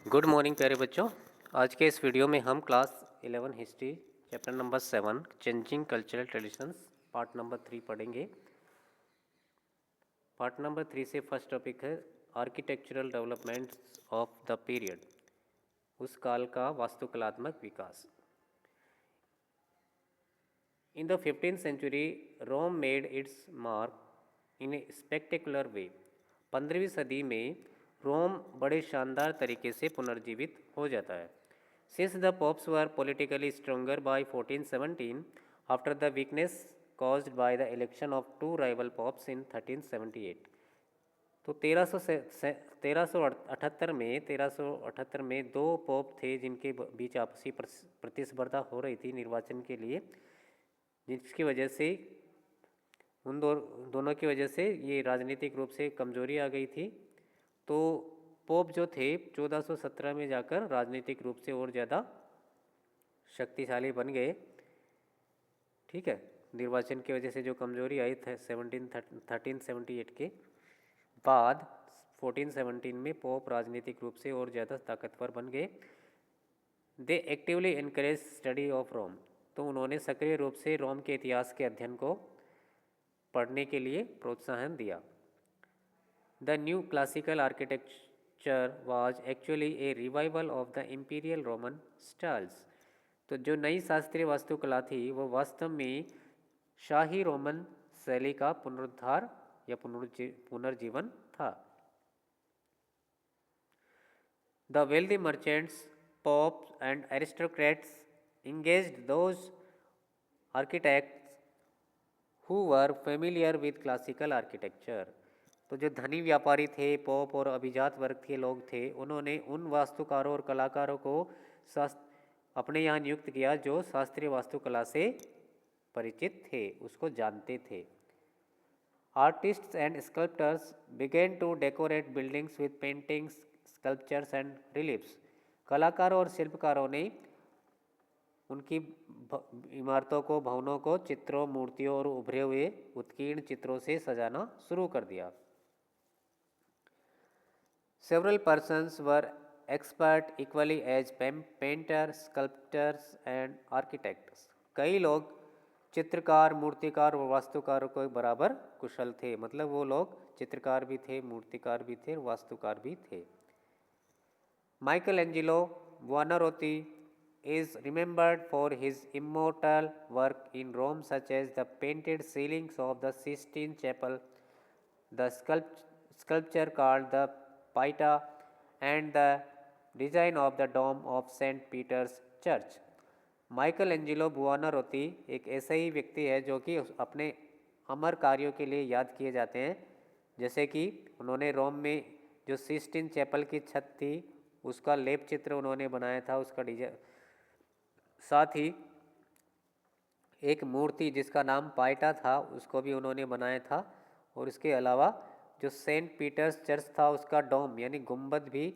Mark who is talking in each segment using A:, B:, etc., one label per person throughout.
A: Good morning प्यारे बच्चों। आज के इस वीडियो में हम class 11 history chapter number 7 changing cultural traditions part number 3 पढ़ेंगे। पार्ट नंबर 3 से फर्स्ट टॉपिक है architectural developments of the period, उस काल का वास्तुकलात्मक विकास। In the 15th century Rome made its mark in a spectacular way. 15वीं सदी में रोम बड़े शानदार तरीके से पुनर्जीवित हो जाता है। Since the popes were politically stronger by 1417 after the weakness caused by the election of two rival popes in 1378। तो 1378 में दो पोप थे जिनके बीच आपसी प्रतिस्पर्धा हो रही थी निर्वाचन के लिए, जिसकी वजह से दोनों की वजह से ये राजनीतिक रूप से कमजोरी आ गई थी। तो पोप जो थे 1417 में जाकर राजनीतिक रूप से और ज़्यादा शक्तिशाली बन गए। ठीक है, निर्वाचन की वजह से जो कमजोरी आई थे 1378 के बाद 1417 में पोप राजनीतिक रूप से और ज़्यादा ताकतवर बन गए। They actively encourage study of Rome, तो उन्होंने सक्रिय रूप से रोम के इतिहास के अध्ययन को पढ़ने के लिए प्रोत्साहन दिया। The new classical architecture was actually A revival of the imperial Roman styles. तो जो नई शास्त्रीय वास्तुकला थी वो वास्तव में शाही रोमन शैली का पुनरुद्धार या पुनर्जीवन था। The wealthy merchants, pops and aristocrats engaged those architects who were familiar with classical architecture। तो जो धनी व्यापारी थे, पॉप और अभिजात वर्ग के लोग थे, उन्होंने उन वास्तुकारों और कलाकारों को अपने यहाँ नियुक्त किया जो शास्त्रीय वास्तुकला से परिचित थे, उसको जानते थे। Artists and sculptors began to decorate buildings with paintings, sculptures and reliefs. कलाकारों और शिल्पकारों ने उनकी इमारतों को, भवनों को चित्रों, मूर्तियों और उभरे हुए उत्कीर्ण चित्रों से सजाना शुरू कर दिया। Several persons were expert equally as painters, sculptors and architects। कई लोग चित्रकार, मूर्तिकार और वास्तुकार को बराबर कुशल थे, मतलब वो लोग चित्रकार भी थे, मूर्तिकार भी थे, वास्तुकार भी थे। Michelangelo Buonarroti is remembered for his immortal work in Rome, such as the painted ceilings of the Sistine Chapel, the sculpture called the Pieta, and the design of the dome of St. Peter's Church। Michelangelo Buonarroti एक ऐसा ही व्यक्ति है जो कि अपने अमर कार्यों के लिए याद किए जाते हैं, जैसे कि उन्होंने रोम में जो सिस्टीन चैपल की छत थी उसका लेप चित्र उन्होंने बनाया था, उसका डिजाइन, साथ ही एक मूर्ति जिसका नाम पाइटा था उसको भी उन्होंने बनाया था, और इसके अलावा जो सेंट पीटर्स चर्च था उसका डोम यानी गुंबद भी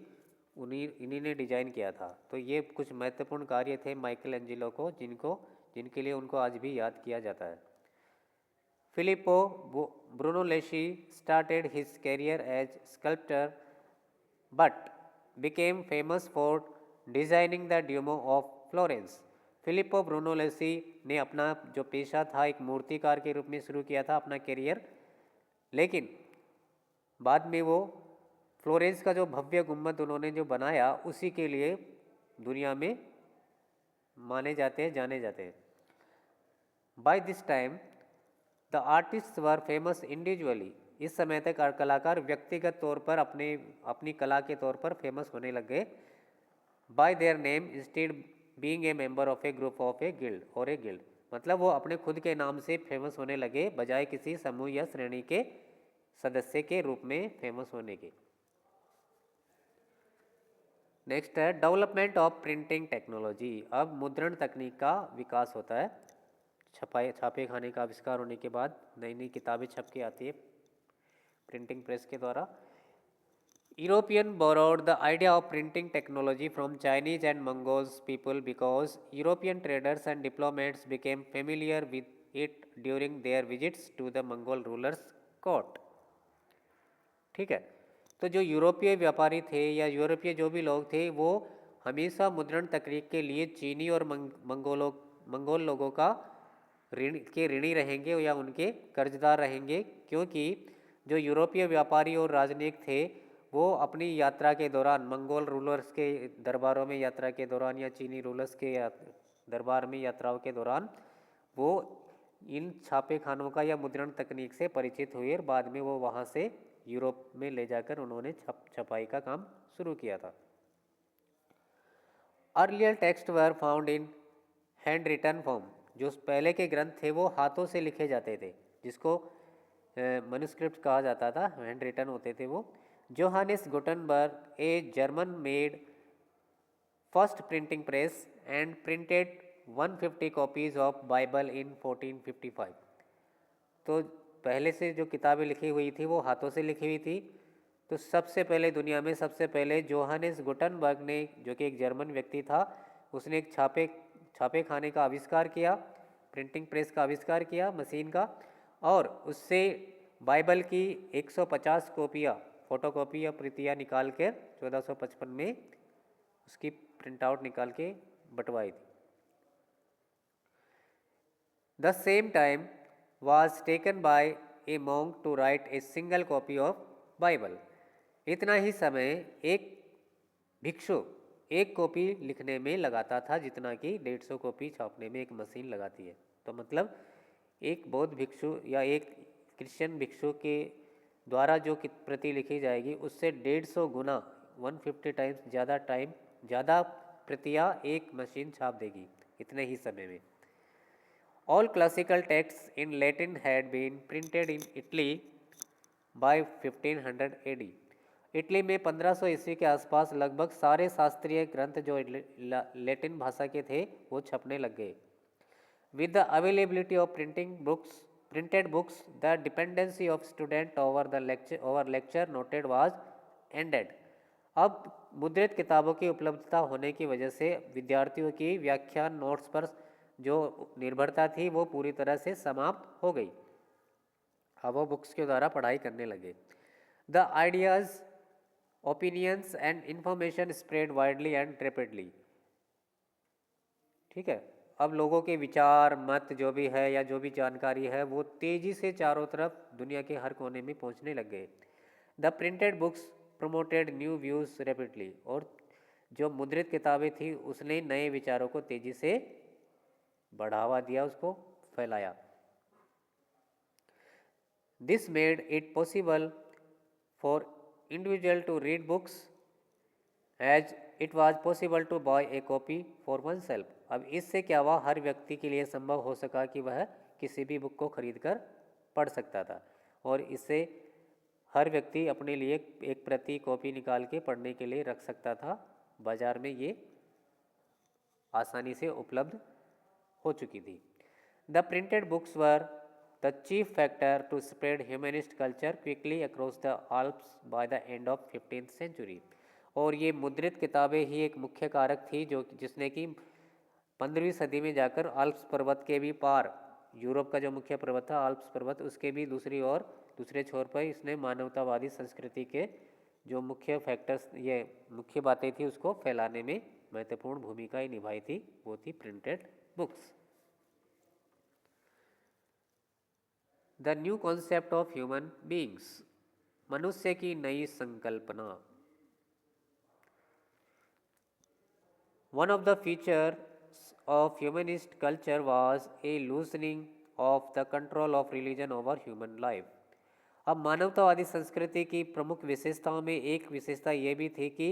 A: इन्हीं ने डिजाइन किया था। तो ये कुछ महत्वपूर्ण कार्य थे माइकल एंजिलो को, जिनके लिए उनको आज भी याद किया जाता है। Filippo Brunelleschi started his career as sculptor but became famous for designing the Duomo of Florence. Filippo Brunelleschi ने अपना जो पेशा था एक मूर्तिकार के रूप में शुरू किया था अपना करियर, लेकिन बाद में वो फ्लोरेंस का जो भव्य गुम्बद उन्होंने जो बनाया उसी के लिए दुनिया में माने जाते हैं, जाने जाते हैं। By this time the artist were famous individually. इस समय तक कलाकार व्यक्तिगत तौर पर अपनी कला के तौर पर फेमस होने लग गए। Bye their name instead being a member of A group of A guild और ए गिल्ड, मतलब वो अपने खुद के नाम से फेमस होने लगे बजाय किसी समूह या श्रेणी के सदस्य के रूप में फेमस होने के। नेक्स्ट है डेवलपमेंट ऑफ प्रिंटिंग टेक्नोलॉजी। अब मुद्रण तकनीक का विकास होता है। छापे खाने का आविष्कार होने के बाद नई नई किताबें छप के आती है प्रिंटिंग प्रेस के द्वारा। European borrowed the idea of printing technology from Chinese and Mongols people because European traders and diplomats became familiar with it during their visits to the Mongol rulers' court। ठीक है, तो जो यूरोपीय व्यापारी थे या यूरोपीय जो भी लोग थे वो हमेशा मुद्रण तकनीक के लिए चीनी और मंगोल लोगों का ऋणी रहेंगे या उनके कर्जदार रहेंगे, क्योंकि जो यूरोपीय व्यापारी और राजनयिक थे वो अपनी यात्रा के दौरान मंगोल रूलर्स के दरबारों में यात्रा के दौरान या चीनी रूलर्स के दरबार में यात्राओं के दौरान वो इन छापे खानों का या मुद्रण तकनीक से परिचित हुए और बाद में वो वहाँ से यूरोप में ले जाकर उन्होंने छपाई का काम शुरू किया था। Earlier text were found in hand written form, जो पहले के ग्रंथ थे वो हाथों से लिखे जाते थे, जिसको मनुस्क्रिप्ट कहा जाता था, हैंड रिटन होते थे वो। Johannes Gutenberg a German made first printing press and printed 150 copies of Bible in 1455। तो पहले से जो किताबें लिखी हुई थी वो हाथों से लिखी हुई थी। तो सबसे पहले दुनिया में सबसे पहले जोहानिस गुटनबर्ग ने, जो कि एक जर्मन व्यक्ति था, उसने एक छापे खाने का आविष्कार किया, प्रिंटिंग प्रेस का आविष्कार किया, मशीन का, और उससे बाइबल की 150 कॉपियाँ, फोटोकॉपी या प्रतियाँ निकाल कर 1455 में उसकी प्रिंट आउट निकाल के बंटवाई थी। The same time was taken by a monk to write a single copy of Bible। इतना ही समय एक भिक्षु एक कॉपी लिखने में लगाता था जितना कि 150 कॉपी छापने में एक मशीन लगाती है। तो मतलब एक बौद्ध भिक्षु या एक क्रिश्चियन भिक्षु के द्वारा जो प्रति लिखी जाएगी उससे 150 गुना 150 टाइम्स ज़्यादा प्रतियाँ एक मशीन छाप देगी इतने ही समय में। All classical texts in Latin had been printed in Italy by 1500 AD। Italy में 1500 ईस्वी के आसपास लगभग सारे शास्त्रीय ग्रंथ जो लैटिन भाषा के थे वो छपने लग गए। With the availability of printed books, the dependency of student over lecture noted was ended। अब मुद्रित किताबों की उपलब्धता होने की वजह से विद्यार्थियों की व्याख्यान नोट्स पर जो निर्भरता थी वो पूरी तरह से समाप्त हो गई। अब वो बुक्स के द्वारा पढ़ाई करने लगे। The ideas, opinions and information spread widely and rapidly. ठीक है, अब लोगों के विचार मत जो भी है या जो भी जानकारी है वो तेजी से चारों तरफ दुनिया के हर कोने में पहुंचने लग गए। The printed books promoted new views rapidly. और जो मुद्रित किताबें थी उसने नए विचारों को तेजी से बढ़ावा दिया, उसको फैलाया। This made it possible for individual to read books as it was possible to buy a copy for oneself. अब इससे क्या हुआ, हर व्यक्ति के लिए संभव हो सका कि वह किसी भी बुक को खरीद कर पढ़ सकता था, और इससे हर व्यक्ति अपने लिए एक प्रति कॉपी निकाल के पढ़ने के लिए रख सकता था। बाजार में ये आसानी से उपलब्ध हो चुकी थी। The printed books were the chief factor to spread humanist culture quickly across the Alps by the end of 15th century. और ये मुद्रित किताबें ही एक मुख्य कारक थी जो जिसने कि 15वीं सदी में जाकर आल्प्स पर्वत के भी पार, यूरोप का जो मुख्य पर्वत था आल्प्स पर्वत, उसके भी दूसरे छोर पर इसने मानवतावादी संस्कृति के जो मुख्य फैक्टर्स, ये मुख्य बातें थी उसको फैलाने में महत्वपूर्ण भूमिका ही निभाई थी, वो थी printed books. The new concept of human beings, मनुष्य की नई संकल्पना। One of the features of humanist culture was a loosening of the control of religion over human life. अब मानवतावादी संस्कृति की प्रमुख विशेषताओं में एक विशेषता ये भी थी कि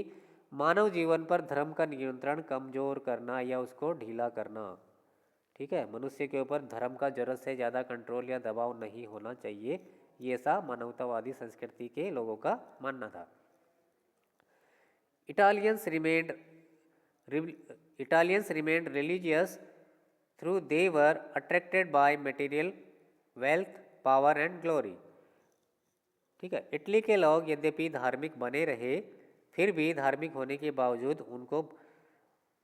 A: मानव जीवन पर धर्म का नियंत्रण कमजोर करना या उसको ढीला करना। ठीक है, मनुष्य के ऊपर धर्म का जरूरत से ज़्यादा कंट्रोल या दबाव नहीं होना चाहिए, ये ऐसा मानवतावादी संस्कृति के लोगों का मानना था। Italians remained religious through they were attracted by material wealth, power and glory। ठीक है, इटली के लोग यद्यपि धार्मिक बने रहे फिर भी धार्मिक होने के बावजूद उनको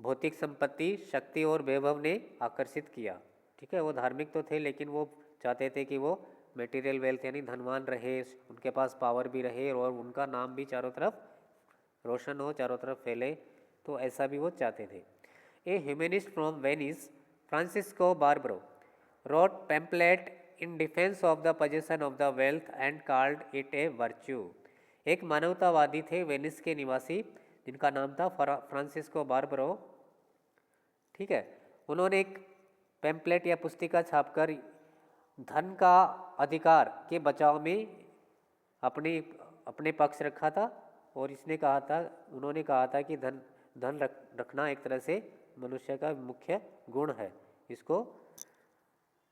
A: भौतिक संपत्ति, शक्ति और वैभव ने आकर्षित किया। ठीक है, वो धार्मिक तो थे लेकिन वो चाहते थे कि वो मटेरियल वेल्थ यानी धनवान रहे, उनके पास पावर भी रहे और उनका नाम भी चारों तरफ रोशन हो, चारों तरफ फैले, तो ऐसा भी वो चाहते थे। A humanist from Venice, Francesco Barbaro, wrote pamphlet in defense of the possession of the wealth and called it a virtue। एक मानवतावादी थे वेनिस के निवासी जिनका नाम था फ्रांसिस्को बार्बरो, ठीक है। उन्होंने एक पैम्पलेट या पुस्तिका छापकर धन का अधिकार के बचाव में अपने पक्ष रखा था और उन्होंने कहा था कि धन रखना एक तरह से मनुष्य का मुख्य गुण है, इसको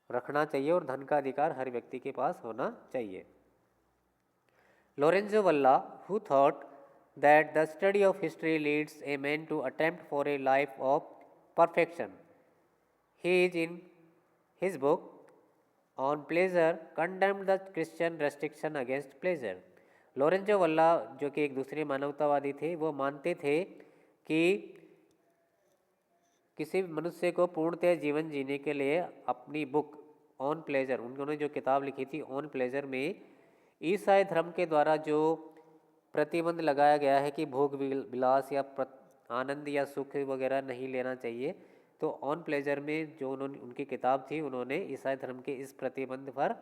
A: रखना चाहिए और धन का अधिकार हर व्यक्ति के पास होना चाहिए। Lorenzo Valla, who thought that the study of history leads a man to attempt for a life of perfection, he is in his book on pleasure condemned the Christian restriction against pleasure। Lorenzo वल्ला जो कि एक दूसरे मानवतावादी थे, वो मानते थे कि किसी मनुष्य को पूर्णतः जीवन जीने के लिए अपनी बुक ऑन प्लेजर, उन्होंने जो किताब लिखी थी ऑन प्लेजर में ईसाई धर्म के द्वारा जो प्रतिबंध लगाया गया है कि भोग विलास या आनंद या सुख वगैरह नहीं लेना चाहिए, तो ऑन प्लेजर में जो उनकी किताब थी, उन्होंने ईसाई धर्म के इस प्रतिबंध पर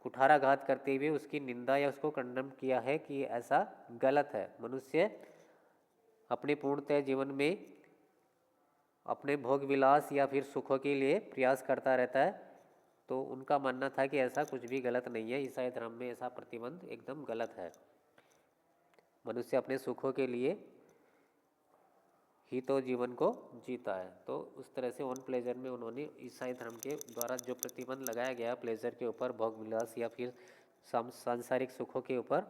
A: कुठाराघात करते हुए उसकी निंदा या उसको कंडम किया है कि ऐसा गलत है। मनुष्य अपने पूर्णतः जीवन में अपने भोग विलास या फिर सुखों के लिए प्रयास करता रहता है, तो उनका मानना था कि ऐसा कुछ भी गलत नहीं है, ईसाई धर्म में ऐसा प्रतिबंध एकदम गलत है। मनुष्य अपने सुखों के लिए ही तो जीवन को जीता है। तो उस तरह से ऑन प्लेजर में उन्होंने ईसाई धर्म के द्वारा जो प्रतिबंध लगाया गया प्लेजर के ऊपर, भोग विलास या फिर सांसारिक सुखों के ऊपर,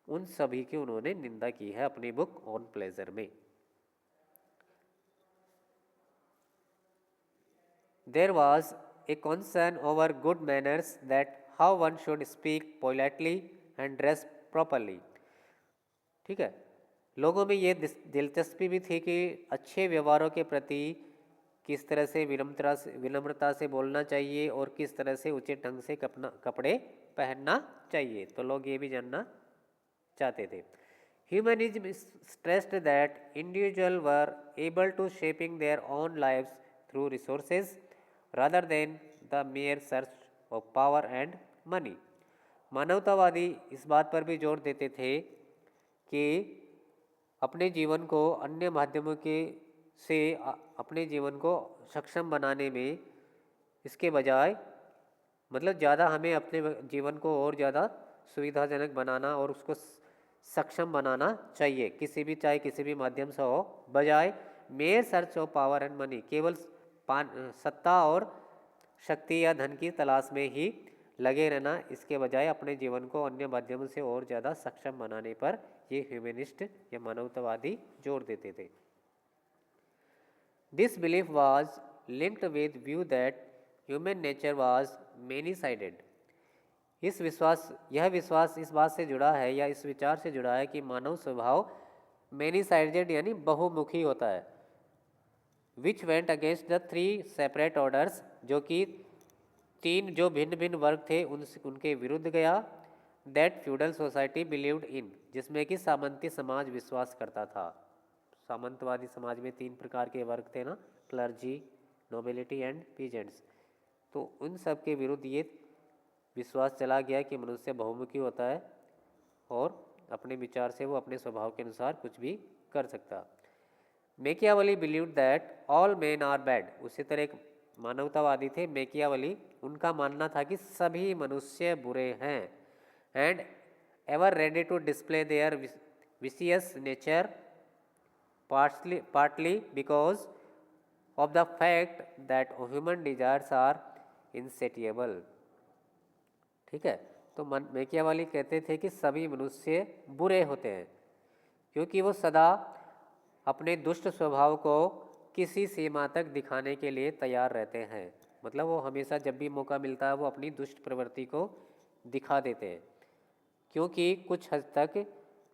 A: उन सभी की उन्होंने निंदा की है अपनी बुक ऑन प्लेजर में। There was a concern over good manners, that how one should speak politely and dress properly। ठीक है, लोगों में ये दिलचस्पी भी थी कि अच्छे व्यवहारों के प्रति किस तरह से विनम्रता से बोलना चाहिए और किस तरह से उचित ढंग से कपड़े पहनना चाहिए, तो लोग ये भी जानना चाहते थे। Humanism stressed that individuals were able to shaping their own lives through resources rather than the mere search of power and money। मानवतावादी इस बात पर भी जोर देते थे कि अपने जीवन को अन्य माध्यमों से अपने जीवन को सक्षम बनाने में, इसके बजाय मतलब ज़्यादा हमें अपने जीवन को और ज़्यादा सुविधाजनक बनाना और उसको सक्षम बनाना चाहिए, चाहे किसी भी माध्यम से हो, बजाय mayor search of power and money, केवल सत्ता और शक्ति या धन की तलाश में ही लगे रहना, इसके बजाय अपने जीवन को अन्य माध्यमों से और ज़्यादा सक्षम बनाने पर ये ह्यूमनिस्ट या मानवतावादी जोर देते थे। This belief was linked with view that human nature was many sided. यह विश्वास इस बात से जुड़ा है या इस विचार से जुड़ा है कि मानव स्वभाव मेनी साइडेड यानी बहुमुखी होता है। Which went against the three separate orders, जो कि तीन जो भिन्न भिन्न वर्ग थे उनके विरुद्ध गया। That feudal society believed in, जिसमें कि सामंती समाज विश्वास करता था। सामंतवादी समाज में तीन प्रकार के वर्ग थे ना, क्लर्जी, नोबिलिटी एंड पीजेंट्स। तो उन सब के विरुद्ध ये विश्वास चला गया कि मनुष्य बहुमुखी होता है और अपने विचार से वो अपने स्वभाव के अनुसार कुछ भी कर सकता। Machiavelli believed that all men are bad. उसी तरह एक मानवतावादी थे मैकियावेली, उनका मानना था कि सभी मनुष्य बुरे हैं। And ever ready to display their vicious nature, partly because of the fact that human desires are insatiable. ठीक है, तो मैकियावेली कहते थे कि सभी मनुष्य बुरे होते हैं क्योंकि वो सदा अपने दुष्ट स्वभाव को किसी सीमा तक दिखाने के लिए तैयार रहते हैं। मतलब वो हमेशा जब भी मौका मिलता है वो अपनी दुष्ट प्रवृत्ति को दिखा देते हैं, क्योंकि कुछ हद तक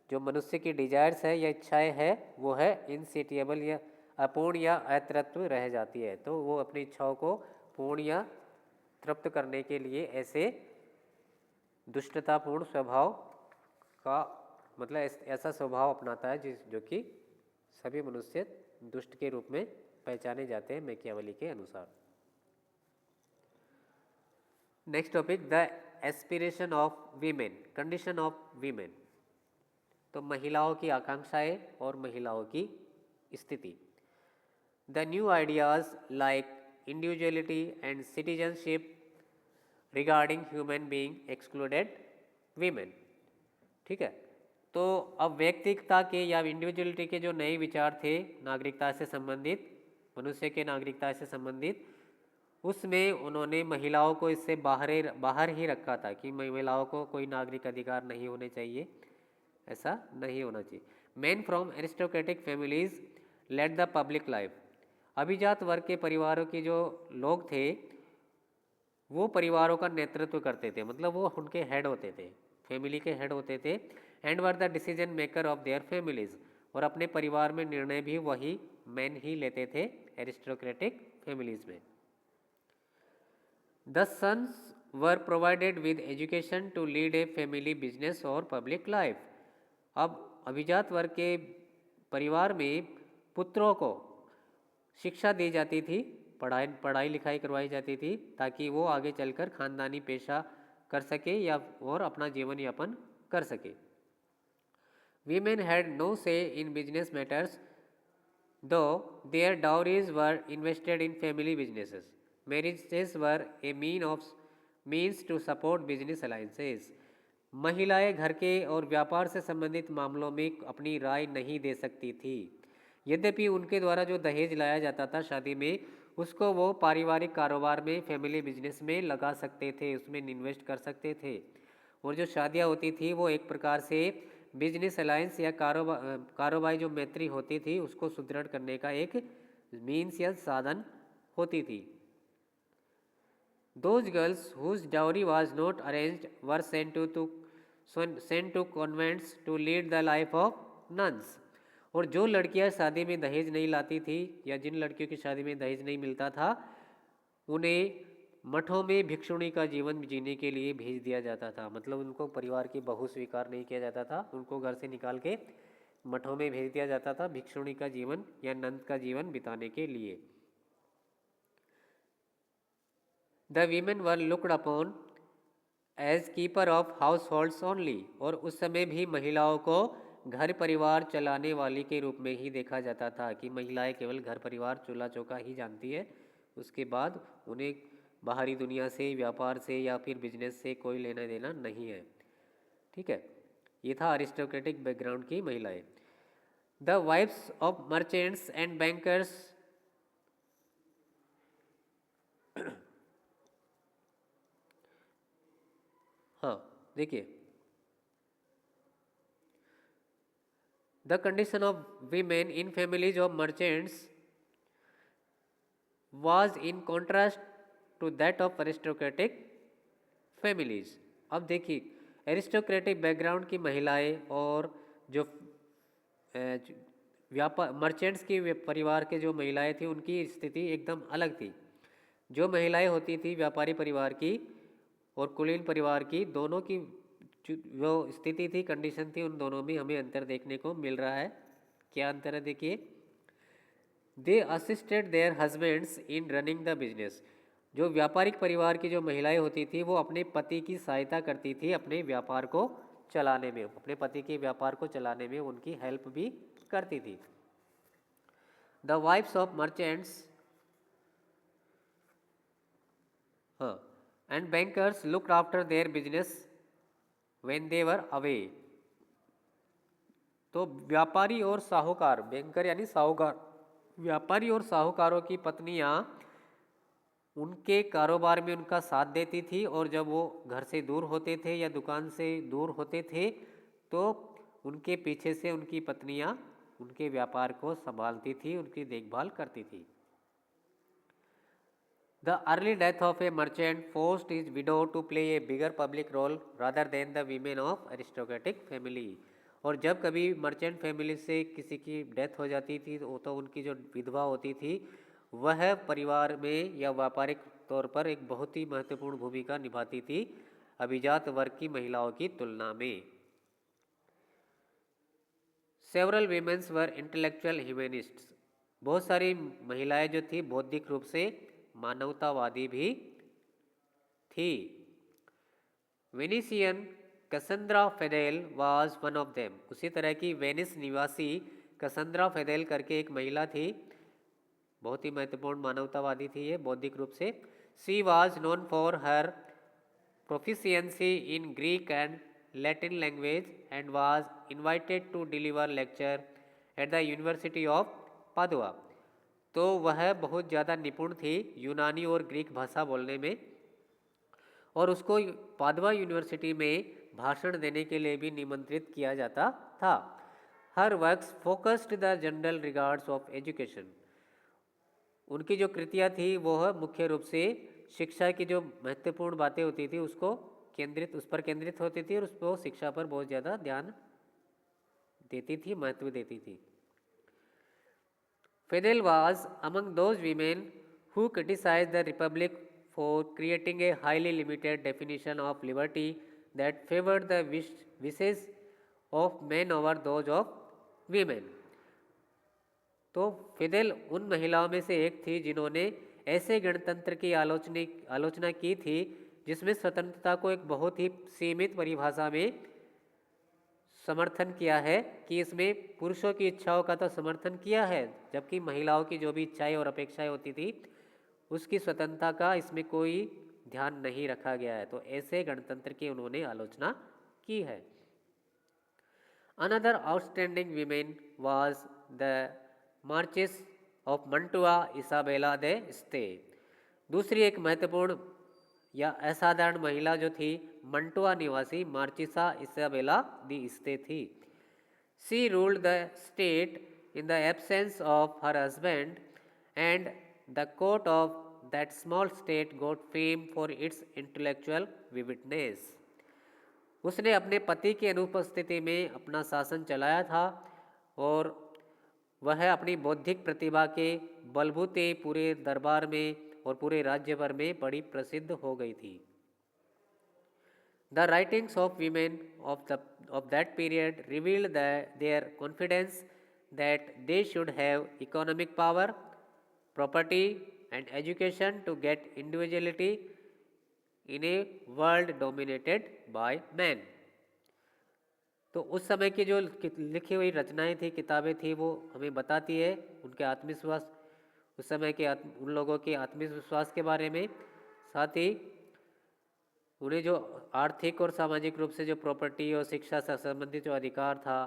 A: जो मनुष्य की डिजायर्स है या इच्छाएं है वो है इनसेटिएबल या अपूर्ण या अतृत्व रह जाती है, तो वो अपनी इच्छाओं को पूर्ण या तृप्त करने के लिए ऐसे दुष्टतापूर्ण स्वभाव का मतलब ऐसा स्वभाव अपनाता है जो कि सभी मनुष्य दुष्ट के रूप में पहचाने जाते हैं मैकियावेली के अनुसार। Next topic, the aspiration of women, condition of women. तो महिलाओं की आकांक्षाएं और महिलाओं की स्थिति। The new ideas like individuality and citizenship regarding human being excluded women. ठीक है, तो अब व्यक्तिगता के या इंडिविजुअलिटी के जो नए विचार थे नागरिकता से संबंधित, मनुष्य के नागरिकता से संबंधित, उसमें उन्होंने महिलाओं को इससे बाहर ही रखा था कि महिलाओं को कोई नागरिक अधिकार नहीं होने चाहिए, ऐसा नहीं होना चाहिए। Men from aristocratic families led the public life. अभिजात वर्ग के परिवारों के जो लोग थे वो परिवारों का नेतृत्व करते थे, मतलब वो उनके हेड होते थे, फैमिली के हेड होते थे। And were the decision maker of their families, और अपने परिवार में निर्णय भी वही मैन ही लेते थे एरिस्टोक्रेटिक फैमिलीज में। The sons were provided with education to lead a family business और पब्लिक लाइफ। अब अभिजात वर्ग के परिवार में पुत्रों को शिक्षा दी जाती थी, पढ़ाई लिखाई करवाई जाती थी ताकि वो आगे चलकर खानदानी पेशा कर सके या और अपना जीवन यापन कर सके। Women had no say in business matters though their dowries were invested in family businesses. Marriages were a means to support business alliances. महिलाएं घर के और व्यापार से संबंधित मामलों में अपनी राय नहीं दे सकती थी। यद्यपि उनके द्वारा जो दहेज लाया जाता था शादी में, उसको वो पारिवारिक कारोबार में, फैमिली बिजनेस में लगा सकते थे, उसमें इन्वेस्ट कर सकते थे। और जो शादियाँ होती थी वो एक प्रकार से बिजनेस अलायंस या कारोबारी जो मैत्री होती थी उसको सुदृढ़ करने का एक मीन्स या साधन होती थी। Those girls whose dowry was not arranged were sent to convents to lead the life of nuns। और जो लड़कियां शादी में दहेज नहीं लाती थी या जिन लड़कियों की शादी में दहेज नहीं मिलता था उन्हें मठों में भिक्षुणी का जीवन जीने के लिए भेज दिया जाता था। मतलब उनको परिवार की बहू स्वीकार नहीं किया जाता था, उनको घर से निकाल के मठों में भेज दिया जाता था भिक्षुणी का जीवन या नंद का जीवन बिताने के लिए। The women were looked upon as keeper of households only. और उस समय भी महिलाओं को घर परिवार चलाने वाली के रूप में ही देखा जाता था कि महिलाएं केवल घर परिवार चूल्हा चौका ही जानती है, उसके बाद उन्हें बाहरी दुनिया से, व्यापार से या फिर बिजनेस से कोई लेना देना नहीं है। ठीक है, ये था अरिस्टोक्रेटिक बैकग्राउंड की महिलाएं। The wives of merchants and bankers हाँ देखिए, the condition of women in families of merchants was in contrast to that of aristocratic families। अब देखिए, एरिस्टोक्रेटिक बैकग्राउंड की महिलाएं और जो व्यापार मर्चेंट्स की परिवार के जो महिलाएं थी उनकी स्थिति एकदम अलग थी। जो महिलाएं होती थी व्यापारी परिवार की और कुलीन परिवार की, दोनों की जो स्थिति थी, कंडीशन थी, उन दोनों में हमें अंतर देखने को मिल रहा है। क्या अंतर है देखिए, they assisted their husbands in running the business. जो व्यापारिक परिवार की जो महिलाएं होती थी वो अपने पति की सहायता करती थी अपने व्यापार को चलाने में, अपने पति के व्यापार को चलाने में उनकी हेल्प भी करती थी। The wives of merchants and bankers looked after their business when they were away. तो व्यापारी और साहूकार, बैंकर यानी साहूकार, व्यापारी और साहूकारों की पत्नियां उनके कारोबार में उनका साथ देती थी, और जब वो घर से दूर होते थे या दुकान से दूर होते थे तो उनके पीछे से उनकी पत्नियां उनके व्यापार को संभालती थी, उनकी देखभाल करती थी। The early death of a merchant forced his widow to play a bigger public role rather than the women of aristocratic family. और जब कभी मर्चेंट फैमिली से किसी की डेथ हो जाती थी तो उनकी जो विधवा होती थी वह परिवार में या व्यापारिक तौर पर एक बहुत ही महत्वपूर्ण भूमिका निभाती थी अभिजात वर्ग की महिलाओं की तुलना में। सेवरल वीमेंस वर इंटेलेक्चुअल ह्यूमनिस्ट्स, बहुत सारी महिलाएं जो थी बौद्धिक रूप से मानवतावादी भी थी। वेनिसियन कसंद्रा फेडेल वाज वन ऑफ देम, उसी तरह की वेनिस निवासी कसंद्रा फेडेल करके एक महिला थी, बहुत ही महत्वपूर्ण मानवतावादी थी ये बौद्धिक रूप से। She was known for her proficiency in Greek and Latin language and was invited to deliver lecture at the university of Padua. तो वह बहुत ज़्यादा निपुण थी यूनानी और ग्रीक भाषा बोलने में, और उसको पादुआ यूनिवर्सिटी में भाषण देने के लिए भी निमंत्रित किया जाता था। हर works focused the general regards of education, उनकी जो कृतियाँ थी वह मुख्य रूप से शिक्षा की जो महत्वपूर्ण बातें होती थी उस पर केंद्रित होती थी, और उसको शिक्षा पर बहुत ज़्यादा ध्यान देती थी, महत्व देती थी। Fedele was among those women who criticise the republic for creating a highly limited definition of liberty that favored the wishes of men over those of women। तो फिदेल उन महिलाओं में से एक थी जिन्होंने ऐसे गणतंत्र की आलोचना की थी जिसमें स्वतंत्रता को एक बहुत ही सीमित परिभाषा में समर्थन किया है, कि इसमें पुरुषों की इच्छाओं का तो समर्थन किया है, जबकि महिलाओं की जो भी इच्छाएं और अपेक्षाएं होती थी उसकी स्वतंत्रता का इसमें कोई ध्यान नहीं रखा गया है। तो ऐसे गणतंत्र की उन्होंने आलोचना की है। Another outstanding women was the marches of Mantua Isabella they stay. दूसरी एक महत्वपूर्ण या असाधारण महिला जो थी मंटुआ निवासी मार्चिसा इसाबेला दी स्टे थी। She ruled the state in the absence of her husband and the court of that small state got fame for its intellectual vividness। उसने अपने पति की अनुपस्थिति में अपना शासन चलाया था और वह अपनी बौद्धिक प्रतिभा के बलबूते पूरे दरबार में और पूरे राज्य भर में बड़ी प्रसिद्ध हो गई थी। The writings of women of that period revealed their confidence that they should have economic power, property and education to get individuality in a world dominated by men। तो उस समय की जो लिखी हुई रचनाएं थी, किताबें थी, वो हमें बताती है उनके आत्मविश्वास, उस समय के उन लोगों के आत्मविश्वास के बारे में, साथ ही उन्हें जो आर्थिक और सामाजिक रूप से जो प्रॉपर्टी और शिक्षा से संबंधित जो अधिकार था,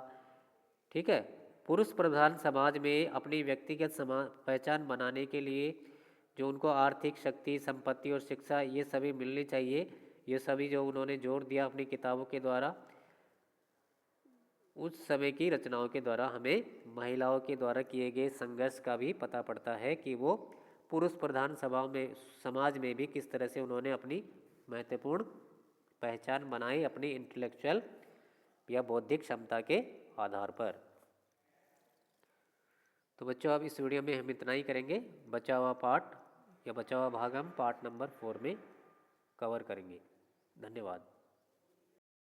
A: ठीक है, पुरुष प्रधान समाज में अपनी व्यक्तिगत पहचान बनाने के लिए जो उनको आर्थिक शक्ति, संपत्ति और शिक्षा ये सभी मिलनी चाहिए, ये सभी जो उन्होंने जोर दिया अपनी किताबों के द्वारा, उस समय की रचनाओं के द्वारा हमें महिलाओं के द्वारा किए गए संघर्ष का भी पता पड़ता है कि वो पुरुष प्रधान समाज में भी किस तरह से उन्होंने अपनी महत्वपूर्ण पहचान बनाई अपनी इंटेलेक्चुअल या बौद्धिक क्षमता के आधार पर। तो बच्चों अब इस वीडियो में हम इतना ही करेंगे। बचा हुआ पार्ट या बचा हुआ भाग हम पार्ट नंबर 4 में कवर करेंगे। धन्यवाद।